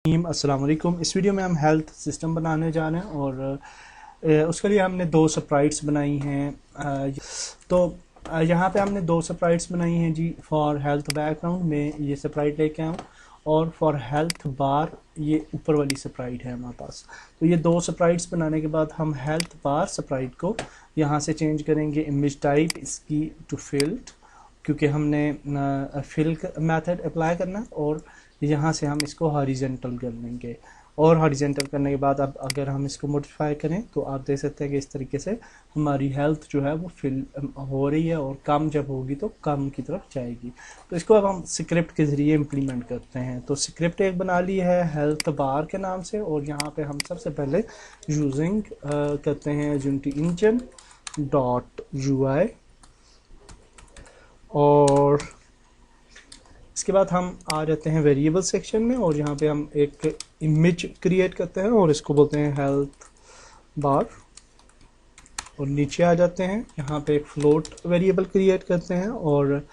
अस्सलाम वालेकुम। इस वीडियो में हम हेल्थ सिस्टम बनाने जा रहे हैं और उसके लिए हमने दो स्प्राइट्स बनाई हैं। तो यहाँ पे हमने दो स्प्राइट्स बनाई हैं जी। फॉर हेल्थ बैकग्राउंड में ये स्प्राइट लेके आऊँ और फॉर हेल्थ बार ये ऊपर वाली स्प्राइट है हमारे पास। तो ये दो स्प्राइट्स बनाने के बाद हम हेल्थ बार स्प्राइट को यहाँ से चेंज करेंगे इमेज टाइप इसकी टू फिल्ड, क्योंकि हमने फिल मेथड अप्लाई करना है और यहाँ से हम इसको हॉरिजेंटल कर लेंगे। और हॉरिजेंटल करने के बाद अब अगर हम इसको मॉडिफाई करें तो आप देख सकते हैं कि इस तरीके से हमारी हेल्थ जो है वो फिल हो रही है और कम जब होगी तो कम की तरफ जाएगी। तो इसको अब हम स्क्रिप्ट के ज़रिए इम्प्लीमेंट करते हैं। तो स्क्रिप्ट एक बना ली है हेल्थ बार के नाम से और यहाँ पे हम सबसे पहले यूजिंग करते हैं यूनिटी इंजन डॉट UI और इसके बाद हम आ जाते हैं वेरिएबल सेक्शन में और यहाँ पे हम एक इमेज क्रिएट करते हैं और इसको बोलते हैं हेल्थ बार। और नीचे आ जाते हैं यहाँ पे एक फ्लोट वेरिएबल क्रिएट करते हैं और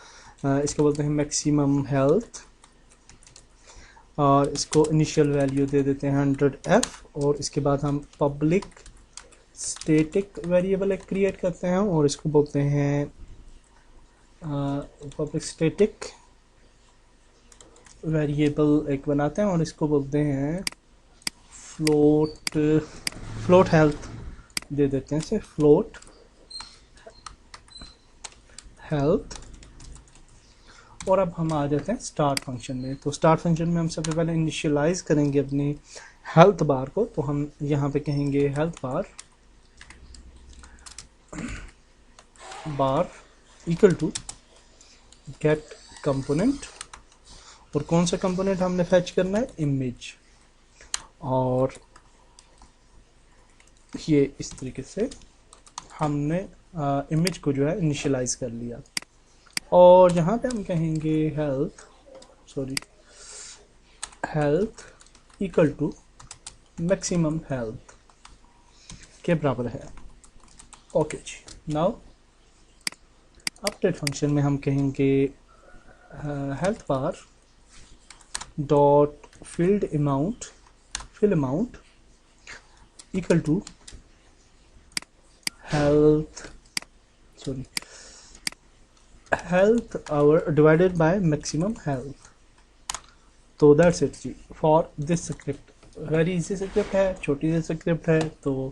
इसको बोलते हैं मैक्सिमम हेल्थ और इसको इनिशियल वैल्यू दे देते हैं 100F। और इसके बाद हम पब्लिक स्टैटिक वेरिएबल एक क्रिएट करते हैं और इसको बोलते हैं पब्लिक स्टैटिक वेरिएबल एक बनाते हैं और इसको बोलते हैं फ्लोट हेल्थ दे देते हैं इसे फ्लोट हेल्थ। और अब हम आ जाते हैं स्टार्ट फंक्शन में। तो स्टार्ट फंक्शन में हम सबसे पहले इनिशियलाइज करेंगे अपनी हेल्थ बार को। तो हम यहाँ पे कहेंगे health bar equal to get component और कौन सा कंपोनेंट हमने फेच करना है इमेज। और ये इस तरीके से हमने इमेज को जो है इनिशियलाइज कर लिया। और यहाँ पे हम कहेंगे health equal to maximum health के बराबर है। ओके जी। नाउ अपडेट फंक्शन में हम कहेंगे health bar dot fill amount equal to health our divided by maximum health. तो दैट्स इट जी for this script. Very easy script है, छोटी सी स्क्रिप्ट है। तो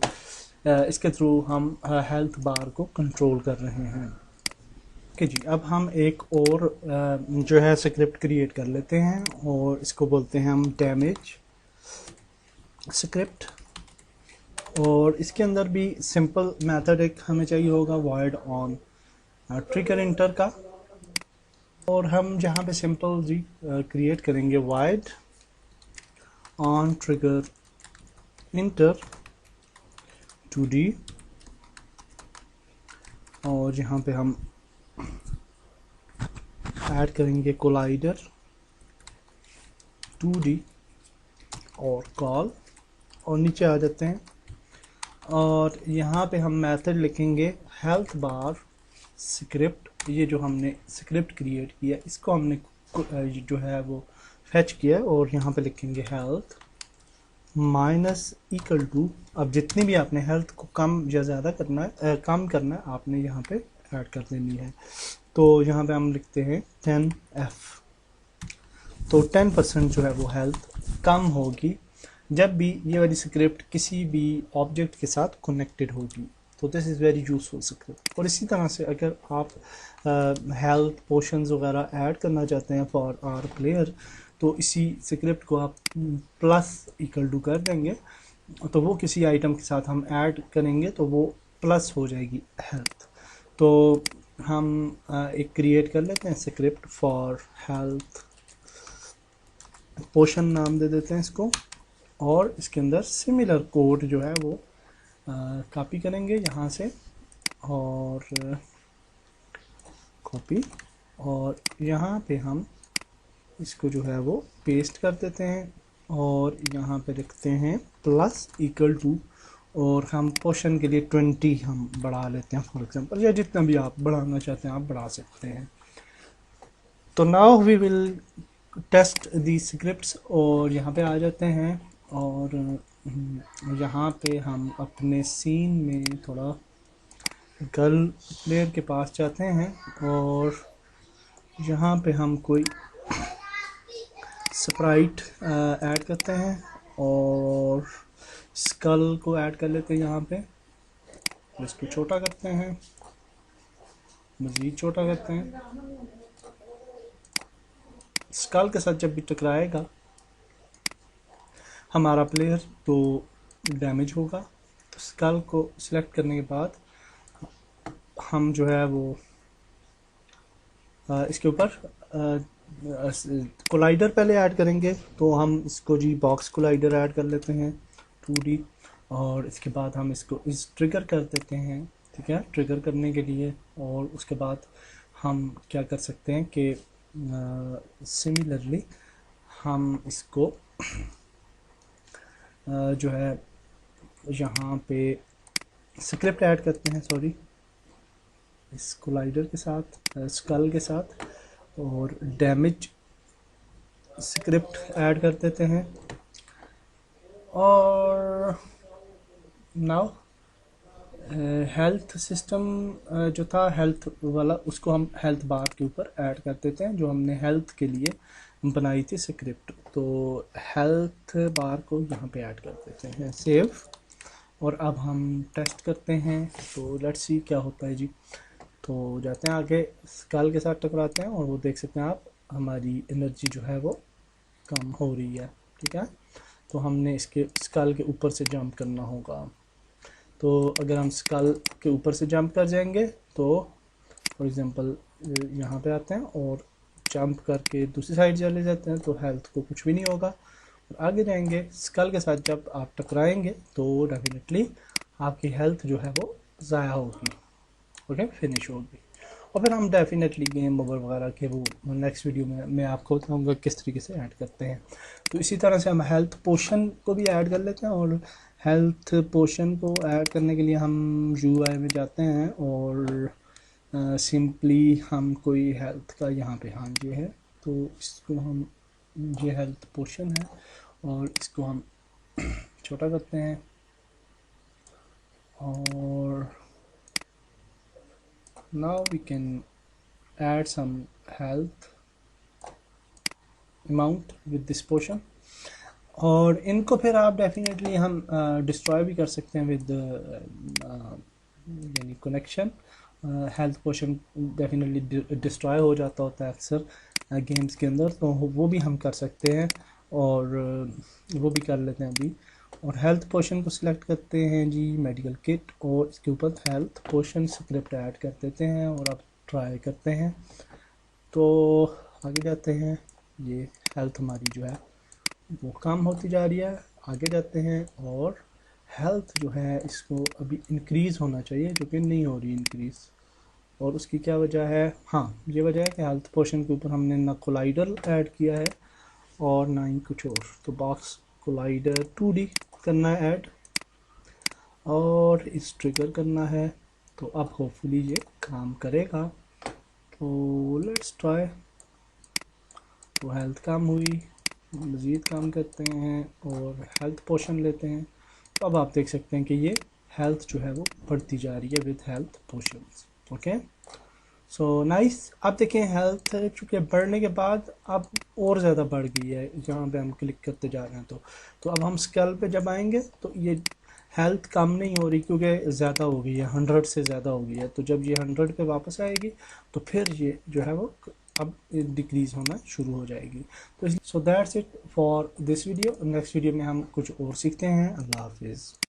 इसके थ्रू हम हेल्थ बार को कंट्रोल कर रहे हैं। ओके जी। अब हम एक और जो है स्क्रिप्ट क्रिएट कर लेते हैं और इसको बोलते हैं हम डैमेज स्क्रिप्ट। और इसके अंदर भी सिंपल मेथड एक हमें चाहिए होगा वॉइड ऑन ट्रिगर इंटर का। और हम जहाँ पे सिंपल जी क्रिएट करेंगे void on trigger inter 2D और यहाँ पे हम ऐड करेंगे कोलाइडर 2D और कॉल और नीचे आ जाते हैं और यहाँ पे हम मेथड लिखेंगे हेल्थ बार स्क्रिप्ट। ये जो हमने स्क्रिप्ट क्रिएट किया इसको हमने जो है वो फेच किया और यहाँ पे लिखेंगे हेल्थ माइनस इक्वल टू। अब जितनी भी आपने हेल्थ को कम या ज़्यादा करना है कम करना है आपने यहाँ पे ऐड कर देनी है। तो यहाँ पे हम लिखते हैं 10F। तो 10% जो है वो हेल्थ कम होगी जब भी ये वाली स्क्रिप्ट किसी भी ऑब्जेक्ट के साथ कनेक्टेड होगी। तो this is very useful script. और इसी तरह से अगर आप हेल्थ पोशंस वगैरह ऐड करना चाहते हैं फॉर आवर प्लेयर तो इसी स्क्रिप्ट को आप प्लस इक्वल टू कर देंगे तो वो किसी आइटम के साथ हम ऐड करेंगे तो वो प्लस हो जाएगी हेल्थ। तो हम एक क्रिएट कर लेते हैं स्क्रिप्ट फॉर हेल्थ पोशन नाम दे देते हैं इसको और इसके अंदर सिमिलर कोड जो है वो कॉपी करेंगे यहाँ से और कॉपी और यहाँ पे हम इसको जो है वो पेस्ट कर देते हैं और यहाँ पे लिखते हैं प्लस इक्वल टू और हम पोर्शन के लिए 20 हम बढ़ा लेते हैं फॉर एग्जांपल, या जितना भी आप बढ़ाना चाहते हैं आप बढ़ा सकते हैं। तो now we will test the scripts और यहाँ पे आ जाते हैं और यहाँ पे हम अपने सीन में थोड़ा गर्ल प्लेयर के पास जाते हैं और यहाँ पे हम कोई स्प्राइट ऐड करते हैं और स्कल को ऐड कर लेते हैं यहाँ पे, इसको छोटा करते हैं, मज़ीद छोटा करते हैं। स्कल के साथ जब भी टकराएगा हमारा प्लेयर तो डैमेज होगा। तो स्कल को सिलेक्ट करने के बाद हम जो है वो इसके ऊपर कोलाइडर पहले ऐड करेंगे। तो हम इसको जी बॉक्स कोलाइडर ऐड कर लेते हैं 2D और इसके बाद हम इसको इस ट्रिगर कर देते हैं, ठीक है, ट्रिगर करने के लिए। और उसके बाद हम क्या कर सकते हैं कि सिमिलरली हम इसको जो है यहाँ पे स्क्रिप्ट ऐड करते हैं, सॉरी, इस कोलाइडर के साथ, स्कल के साथ, और डैमेज स्क्रिप्ट ऐड कर देते हैं। और नाउ हेल्थ सिस्टम जो था हेल्थ वाला, उसको हम हेल्थ बार के ऊपर ऐड कर देते हैं जो हमने हेल्थ के लिए बनाई थी स्क्रिप्ट। तो हेल्थ बार को यहाँ पे ऐड कर देते हैं, सेव। और अब हम टेस्ट करते हैं, तो लेट्स सी क्या होता है जी। तो जाते हैं आगे, स्कल के साथ टकराते हैं और वो देख सकते हैं आप, हमारी एनर्जी जो है वो कम हो रही है, ठीक है। तो हमने इसके स्कल के ऊपर से जंप करना होगा। तो अगर हम स्कल के ऊपर से जंप कर जाएंगे तो फॉर एग्जांपल यहाँ पे आते हैं और जंप करके दूसरी साइड चले जाते हैं तो हेल्थ को कुछ भी नहीं होगा। और आगे जाएंगे, स्कल के साथ जब आप टकराएंगे तो डेफिनेटली आपकी हेल्थ जो है वो ज़ाया होगी, ओके, फिनिश होगी। और फिर हम डेफिनेटली गेम ओवर वगैरह के वो नेक्स्ट वीडियो में मैं आपको बताऊंगा किस तरीके से ऐड करते हैं। तो इसी तरह से हम हेल्थ पोशन को भी ऐड कर लेते हैं। और हेल्थ पोशन को ऐड करने के लिए हम UI में जाते हैं और सिंपली हम कोई हेल्थ का यहाँ पे, हाँ ये है, तो इसको हम, ये हेल्थ पोशन है और इसको हम छोटा करते हैं और now we can add some health amount with this potion। और इनको फिर आप डेफिनेटली हम डिस्ट्रॉय भी कर सकते हैं विद यानी कनेक्शन। हेल्थ पोशन डेफिनेटली डिस्ट्रॉय हो जाता होता है अक्सर गेम्स के अंदर, तो वो भी हम कर सकते हैं और वो भी कर लेते हैं अभी। और हेल्थ पोशन को सिलेक्ट करते हैं जी, मेडिकल किट, और इसके ऊपर हेल्थ पोशन स्क्रिप्ट ऐड कर देते हैं और अब ट्राई करते हैं। तो आगे जाते हैं, ये हेल्थ हमारी जो है वो कम होती जा रही है। आगे जाते हैं और हेल्थ जो है इसको अभी इंक्रीज़ होना चाहिए, जो कि नहीं हो रही इंक्रीज़। और उसकी क्या वजह है? हाँ, ये वजह है कि हेल्थ पोशन के ऊपर हमने ना कोलाइडर ऐड किया है और ना ही कुछ और। तो बॉक्स कोलाइडर 2D करना है ऐड और इस ट्रिगर करना है। तो अब होपफुली ये काम करेगा। तो लेट्स ट्राई। तो हेल्थ कम हुई, मज़ीद काम करते हैं और हेल्थ पोशन लेते हैं। तो अब आप देख सकते हैं कि ये हेल्थ जो है वो बढ़ती जा रही है with health potions, okay. So nice. आप देखें हेल्थ चूँकि बढ़ने के बाद अब और ज़्यादा बढ़ गई है, जहाँ पे हम क्लिक करते जा रहे हैं। तो अब हम स्केल पे जब आएंगे तो ये हेल्थ कम नहीं हो रही क्योंकि ज़्यादा हो गई है, 100 से ज़्यादा हो गई है। तो जब ये 100 पे वापस आएगी तो फिर ये जो है वो अब डिक्रीज़ होना शुरू हो जाएगी। तो so that's it for this video. Next video में हम कुछ और सीखते हैं। अल्लाह हाफिज़।